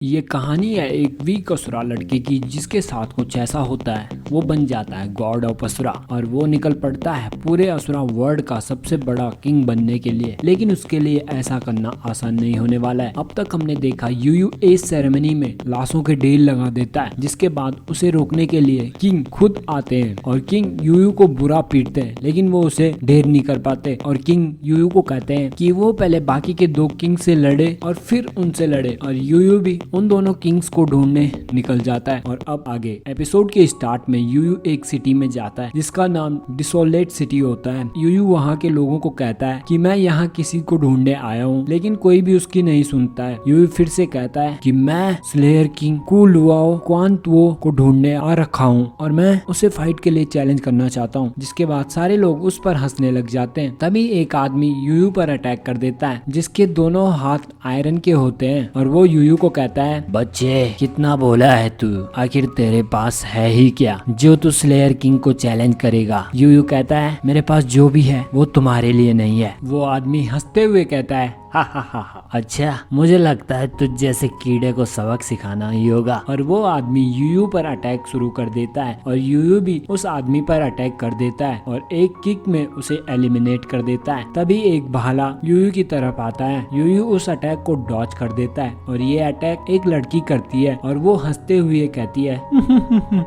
ये कहानी है एक वीक असुरा लड़के की जिसके साथ कुछ ऐसा होता है, वो बन जाता है गॉड ऑफ असुरा और वो निकल पड़ता है पूरे असुरा वर्ल्ड का सबसे बड़ा किंग बनने के लिए। लेकिन उसके लिए ऐसा करना आसान नहीं होने वाला है। अब तक हमने देखा यूयू एज सेरेमनी में लाशों के ढेर लगा देता है, जिसके बाद उसे रोकने के लिए किंग खुद आते हैं और किंग यूयू को बुरा पीटते हैं, लेकिन वो उसे ढेर नहीं कर पाते और किंग यूयू को कहते हैं कि वो पहले बाकी के दो किंग से लड़े और फिर उनसे लड़े, और यूयू भी उन दोनों किंग्स को ढूंढने निकल जाता है। और अब आगे एपिसोड के स्टार्ट में यूयू एक सिटी में जाता है जिसका नाम डिसोलेट सिटी होता है। यूयू वहाँ के लोगों को कहता है कि मैं यहाँ किसी को ढूंढने आया हूँ, लेकिन कोई भी उसकी नहीं सुनता है। यूयू फिर से कहता है कि मैं स्लेयर किंग कु लुआओ क्वांतुओ को ढूंढने आ रखा हूँ और मैं उसे फाइट के लिए चैलेंज करना चाहता हूँ। जिसके बाद सारे लोग उस पर हंसने लग जाते हैं। तभी एक आदमी यूयू पर अटैक कर देता है जिसके दोनों हाथ आयरन के होते हैं और वो यूयू को कहता है, बच्चे कितना बोला है तू, आखिर तेरे पास है ही क्या जो तू स्लेयर किंग को चैलेंज करेगा। यूयू कहता है, मेरे पास जो भी है वो तुम्हारे लिए नहीं है। वो आदमी हंसते हुए कहता है, हा हा हा हा, अच्छा मुझे लगता है तुझ जैसे कीड़े को सबक सिखाना ही होगा। और वो आदमी यूयू पर अटैक शुरू कर देता है और यूयू भी उस आदमी पर अटैक कर देता है और एक किक में उसे एलिमिनेट कर देता है। तभी एक भाला यूयू की तरफ आता है। यूयू उस अटैक को डॉज कर देता है और ये अटैक एक लड़की करती है और वो हंसते हुए कहती है,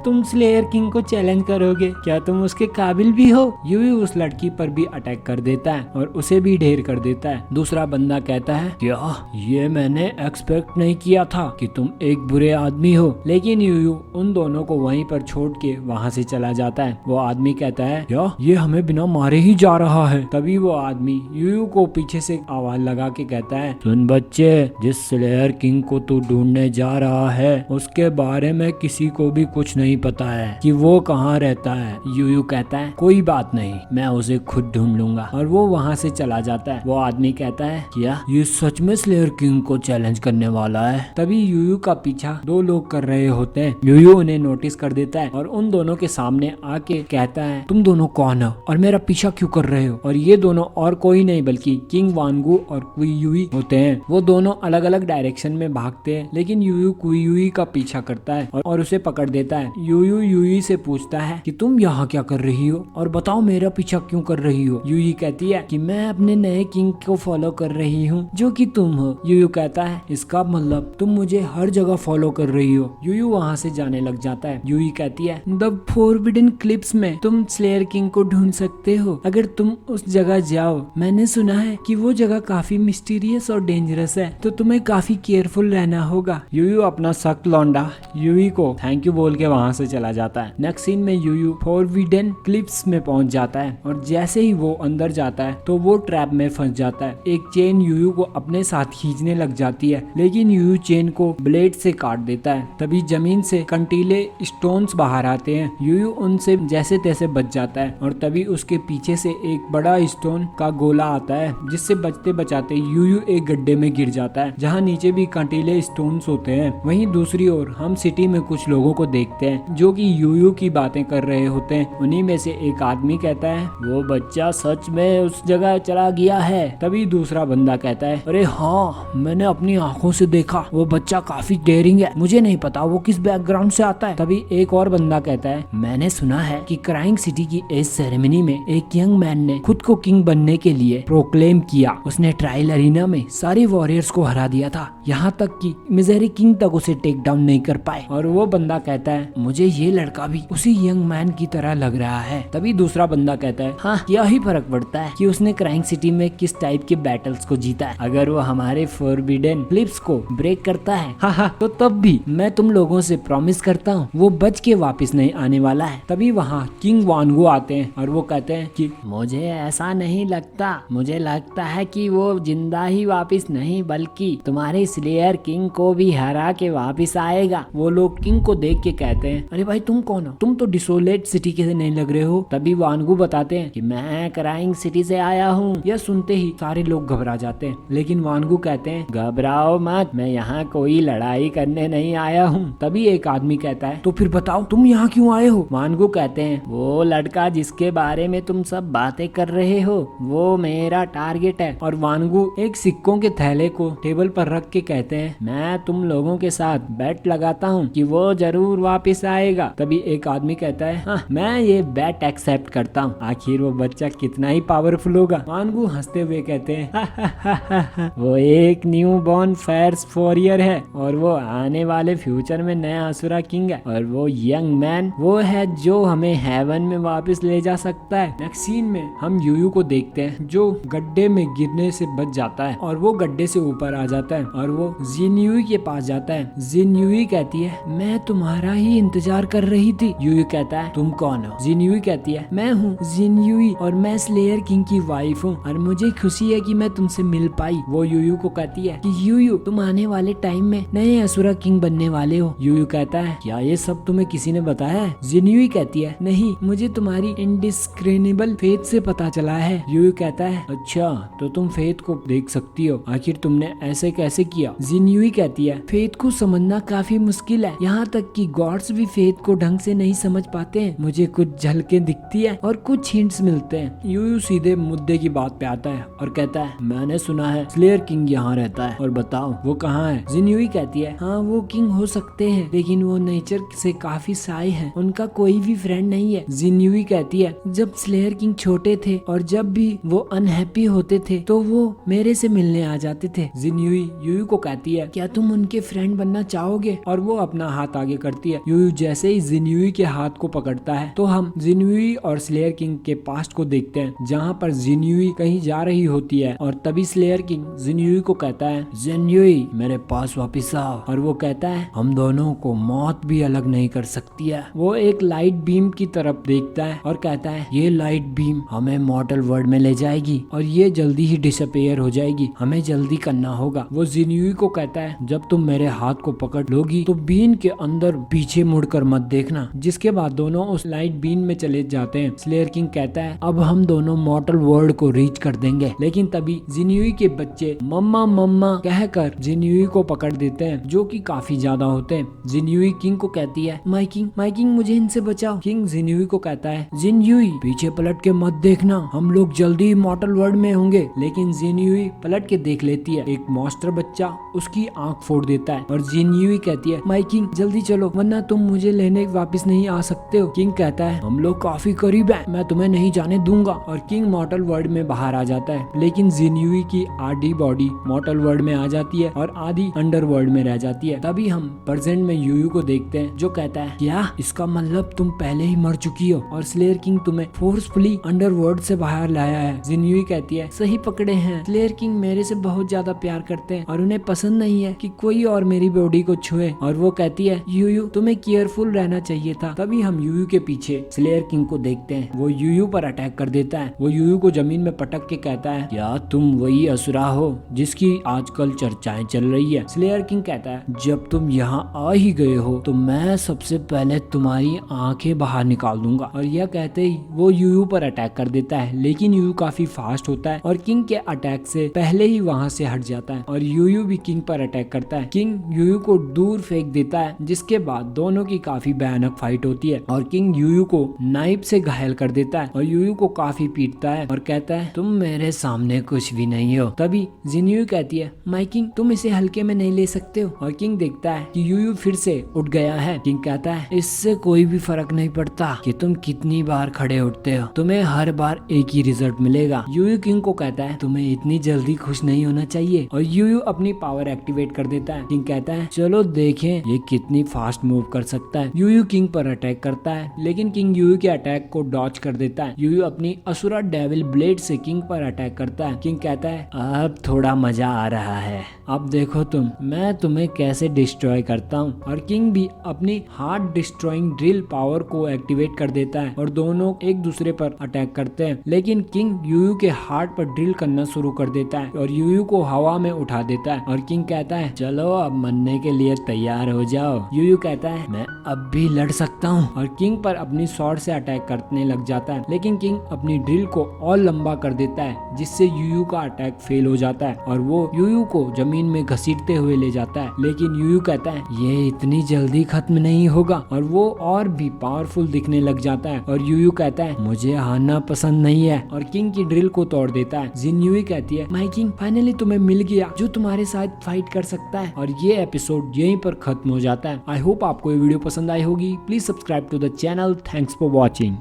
तुम स्लेयर किंग को चैलेंज करोगे, क्या तुम उसके काबिल भी हो। यूयू उस लड़की पर भी अटैक कर देता है और उसे भी ढेर कर देता है। दूसरा बंदा कहता है, क्या ये मैंने एक्सपेक्ट नहीं किया था कि तुम एक बुरे आदमी हो। लेकिन यूयू उन दोनों को वहीं पर छोड़ के वहाँ से चला जाता है। वो आदमी कहता है, क्या ये हमें बिना मारे ही जा रहा है। तभी वो आदमी यूयू को पीछे से आवाज लगा के कहता है, सुन बच्चे, जिस स्लेयर किंग को तू ढूंढने जा रहा है उसके बारे में किसी को भी कुछ नहीं पता है कि वो कहाँ रहता है। यूयू कहता है, कोई बात नहीं, मैं उसे खुद ढूंढ लूंगा, और वो वहाँ से चला जाता है। वो आदमी कहता है, क्या ये सच में स्लेयर किंग को चैलेंज करने वाला है। तभी यूयू का पीछा दो लोग कर रहे होते हैं। यूयू उन्हें नोटिस कर देता है और उन दोनों के सामने आके कहता है, तुम दोनों कौन हो और मेरा पीछा क्यों कर रहे हो। और ये दोनों और कोई नहीं बल्कि किंग वानगू और कुईयुई होते हैं। वो दोनों अलग अलग डायरेक्शन में भागते हैं, लेकिन यूयू कुईयुई का पीछा करता है और उसे पकड़ देता है। यूयू यूई से पूछता है कि तुम यहाँ क्या कर रही हो और बताओ मेरा पीछा क्यों कर रही हो। यूई कहती है कि मैं अपने नए किंग को फॉलो कर रही हूँ जो कि तुम हो। यूयू कहता है, इसका मतलब तुम मुझे हर जगह फॉलो कर रही हो। यूयू वहाँ से जाने लग जाता है। यूई कहती है, द फोरबिडन क्लिप्स में तुम स्लेयर किंग को ढूंढ सकते हो अगर तुम उस जगह जाओ। मैंने सुना है कि वो जगह काफी मिस्टीरियस और डेंजरस है, तो तुम्हें काफी केयरफुल रहना होगा। यूयू अपना सख्त लौंडा यूई को थैंक यू बोल के वहाँ से चला जाता है। नेक्स्ट सीन में यूयू फोरबिडन क्लिप्स में पहुंच जाता है और जैसे ही वो अंदर जाता है तो वो ट्रैप में फंस जाता है। एक चेन यूयू को अपने साथ खींचने लग जाती है, लेकिन यूयू चेन को ब्लेड से काट देता है। तभी जमीन से कंटीले स्टोन्स बाहर आते हैं। यूयू उनसे जैसे तैसे बच जाता है और तभी उसके पीछे से एक बड़ा स्टोन का गोला आता है, जिससे बचते बचाते यूयू एक गड्ढे में गिर जाता है जहाँ नीचे भी कंटीले स्टोन्स होते हैं। वहीं दूसरी ओर हम सिटी में कुछ लोगों को देखते हैं जो कि यूयू की बातें कर रहे होते हैं। उन्हीं में से एक आदमी कहता है, वो बच्चा सच में उस जगह चला गया है। तभी दूसरा बंदा कहता है, अरे हाँ, मैंने अपनी आंखों से देखा, वो बच्चा काफी डेयरिंग है, मुझे नहीं पता वो किस बैकग्राउंड से आता है। तभी एक और बंदा कहता है, मैंने सुना है कि क्राइंग सिटी की एज सेरेमनी में एक यंग मैन ने खुद को किंग बनने के लिए प्रोक्लेम किया। उसने ट्रायल अरीना में सारे वॉरियर्स को हरा दिया था, यहाँ तक कि मिजरी किंग तक उसे टेक डाउन नहीं कर पाए। और वो बंदा कहता है, मुझे ये लड़का भी उसी यंग मैन की तरह लग रहा है। तभी दूसरा बंदा कहता है, हाँ, क्या ही फर्क पड़ता है कि उसने क्राइंग सिटी में किस टाइप के बैटल्स को जीता है, अगर वो हमारे फोरबिडन क्लिप्स को ब्रेक करता है, हाँ, तो तब भी मैं तुम लोगों से प्रॉमिस करता हूँ वो बच के वापस नहीं आने वाला है। तभी वहाँ किंग वानगू आते हैं और वो कहते हैं कि मुझे ऐसा नहीं लगता, मुझे लगता है कि वो जिंदा ही वापस नहीं बल्कि तुम्हारे स्लेयर किंग को भी हरा के वापस आएगा। वो लोग किंग को देख के कहते हैं, अरे भाई तुम कौन हो, तुम तो डिसोलेट सिटी के नहीं लग रहे हो। तभी वानगू बताते हैं कि मैं क्राइंग सिटी से आया हूँ। यह सुनते ही सारे लोग घबरा जाते जाते हैं। लेकिन वानगू कहते हैं घबराओ मत, मैं यहाँ कोई लड़ाई करने नहीं आया हूँ। तभी एक आदमी कहता है तो फिर बताओ तुम यहाँ क्यों आए हो? वानगू कहते हैं वो लड़का जिसके बारे में तुम सब बातें कर रहे हो वो मेरा टारगेट है। और वानगू एक सिक्कों के थैले को टेबल पर रख के कहते हैं मैं तुम लोगों के साथ बेट लगाता हूँ कि वो जरूर वापस आएगा। तभी एक आदमी कहता है हाँ, मैं ये बेट एक्सेप्ट करता हूँ, आखिर वो बच्चा कितना ही पावरफुल होगा। वानगू हंसते हुए कहते हैं वो एक न्यू बॉर्न फायर्स वॉरियर है और वो आने वाले फ्यूचर में नया असुरा किंग है और वो यंग मैन वो है जो हमें हेवन में वापस ले जा सकता है। नेक्स्ट सीन में हम यूयू को देखते हैं जो गड्ढे में गिरने से बच जाता है और वो गड्ढे से ऊपर आ जाता है और वो जिनयुई के पास जाता है। जिनयुई कहती है मैं तुम्हारा ही इंतजार कर रही थी। यूयू कहता है तुम कौन हो? जिनयुई कहती है मैं हूँ जिनयुई और मैं स्लेयर किंग की वाइफ हूँ और मुझे खुशी है कि मैं तुमसे मिल पाई। वो यूयू को कहती है कि यूयू तुम आने वाले टाइम में नए असुरा किंग बनने वाले हो। यूयू कहता है क्या ये सब तुम्हें किसी ने बताया है? जिनयुई कहती है नहीं, मुझे तुम्हारी इंडिस्क्रिमिनेबल फेथ से पता चला है। यूयू कहता है अच्छा तो तुम फेथ को देख सकती हो, आखिर तुमने ऐसे कैसे किया? जिनयुई कहती है फेथ को समझना काफी मुश्किल है, यहाँ तक कि गॉड्स भी फेथ को ढंग से नहीं समझ पाते हैं। मुझे कुछ झलकें दिखती है और कुछ हिंट्स मिलते हैं। यूयू सीधे मुद्दे की बात पे आता है और कहता है मैंने सुना है स्लेयर किंग यहाँ रहता है और बताओ वो कहाँ है? जिनयुई कहती है हाँ वो किंग हो सकते हैं लेकिन वो नेचर से काफी साई है, उनका कोई भी फ्रेंड नहीं है। जिनयुई कहती है जब स्लेयर किंग छोटे थे और जब भी वो अनहैप्पी होते थे तो वो मेरे से मिलने आ जाते थे। जिनयुई यूयू को कहती है क्या तुम उनके फ्रेंड बनना चाहोगे? और वो अपना हाथ आगे करती है। यूयू जैसे ही जिनयुई के हाथ को पकड़ता है तो हम जिनयुई और स्लेयर किंग के पास्ट को देखते हैं जहाँ पर जिनयुई कहीं जा रही होती है और तभी स्लेयर किंग जिनयुई को कहता है जिनयुई मेरे पास वापिस आओ। और वो कहता है हम दोनों को मौत भी अलग नहीं कर सकती है। वो एक लाइट बीम की तरफ देखता है और कहता है ये लाइट बीम हमें मॉर्टल वर्ल्ड में ले जाएगी और ये जल्दी ही डिसअपियर हो जाएगी, हमें जल्दी करना होगा। वो जिनयुई को कहता है जब तुम मेरे हाथ को पकड़ लोगी तो बीन के अंदर पीछे मुड़कर मत देखना। जिसके बाद दोनों उस लाइट बीन में चले जाते हैं। स्लेयर किंग कहता है अब हम दोनों मॉर्टल वर्ल्ड को रीच कर देंगे। लेकिन तभी जिनयुई के बच्चे मम्मा मम्मा कहकर जिनयुई को पकड़ देते हैं जो कि काफी ज्यादा होते हैं। जिनयुई किंग को कहती है माई किंग मुझे इनसे बचाओ। किंग जिनयुई को कहता है जिनयुई पीछे पलट के मत देखना, हम लोग जल्दी ही मॉर्टल वर्ल्ड में होंगे। लेकिन जिनयुई पलट के देख लेती है, एक मॉन्स्टर बच्चा उसकी आंख फोड़ देता है और जिनयुई कहती है माई किंग जल्दी चलो वरना तुम मुझे लेने वापस नहीं आ सकते हो। किंग कहता है हम लोग काफी करीब हैं, मैं तुम्हें नहीं जाने दूंगा। और किंग मॉर्टल वर्ल्ड में बाहर आ जाता है। लेकिन जिनयुई की आधी बॉडी मॉर्टल वर्ल्ड में आ जाती है और आधी अंडर वर्ल्ड में रह जाती है। तभी हम प्रेजेंट में यूयू को देखते हैं जो कहता है क्या इसका मतलब तुम पहले ही मर चुकी हो और स्लेयर किंग तुम्हें फोर्सफुली अंडरवर्ल्ड से बाहर लाया है। जिनयुई कहती है सही पकड़े हैं, स्लेयर किंग मेरे से बहुत ज्यादा प्यार करते हैं और उन्हें पसंद नहीं है कि कोई और मेरी बॉडी को छुए। और वो कहती है यूयू तुम्हें केयरफुल रहना चाहिए था। तभी हम यूयू के पीछे स्लेयर किंग को देखते हैं, वो यूयू पर अटैक कर देता है। वो यूयू को जमीन में पटक के कहता है क्या तुम वही असुरा हो जिसकी आजकल चर्चाएं चल रही है? स्लेयर किंग कहता है जब तुम यहाँ आ ही गए हो तो मैं सबसे पहले तुम्हारी आंखें बाहर निकाल दूंगा। और यह कहते ही वो यूयू पर अटैक कर देता है। लेकिन यूयू काफी फास्ट होता है और किंग के अटैक से पहले ही वहाँ से हट जाता है और यूयू भी किंग पर अटैक करता है। किंग यूयू को दूर फेंक देता है जिसके बाद दोनों की काफी भयानक फाइट होती है और किंग यूयू को नाइफ से घायल कर देता है और यूयू को काफी पीटता है और कहता है तुम मेरे सामने कुछ भी नहीं हो। तभी जिनयुई कहती है माई किंग तुम इसे हल्के में नहीं ले सकते हो। और किंग देखता है कि यूयू फिर से उठ गया है। किंग कहता है इससे कोई भी फर्क नहीं पड़ता कि तुम कितनी बार खड़े उठते हो, तुम्हें हर बार एक ही रिजल्ट मिलेगा। यूयू किंग को कहता है तुम्हें इतनी जल्दी खुश नहीं होना चाहिए और यूयू अपनी पावर एक्टिवेट कर देता है। किंग कहता है चलो देखें ये कितनी फास्ट मूव कर सकता है। यूयू किंग पर अटैक करता है लेकिन किंग यूयू के अटैक को डॉच कर देता है। यूयू अपनी असुरा डेविल ब्लेड से किंग पर अटैक करता है। किंग कहता है अब थोड़ा मजा आ रहा है, अब देखो मैं तुम्हें कैसे डिस्ट्रॉय करता हूँ। और किंग भी अपनी हार्ट डिस्ट्रॉइंग ड्रिल पावर को एक्टिवेट कर देता है और दोनों एक दूसरे पर अटैक करते हैं। लेकिन किंग यूयू के हार्ट पर ड्रिल करना शुरू कर देता है और यूयू को हवा में उठा देता है। और किंग कहता है चलो अब मरने के लिए तैयार हो जाओ। यूयू कहता है मैं अब भी लड़ सकता हूँ और किंग पर अपनी स्वॉर्ड से अटैक करने लग जाता है। लेकिन किंग अपनी ड्रिल को और लंबा कर देता है जिससे यूयू का अटैक फेल हो जाता है और वो यूयू को जमीन में घसीटते हुए ले जाता है। लेकिन यूयू कहता है ये इतनी जल्दी खत्म नहीं होगा और वो और भी पावरफुल दिखने लग जाता है और यूयू कहता है मुझे हारना पसंद नहीं है और किंग की ड्रिल को तोड़ देता है। जिन यूई कहती है माय किंग फाइनली तुम्हें मिल गया जो तुम्हारे साथ फाइट कर सकता है और ये एपिसोड यहीं पर खत्म हो जाता है। आई होप आपको ये वीडियो पसंद आई होगी। Please subscribe to the channel. Thanks for watching.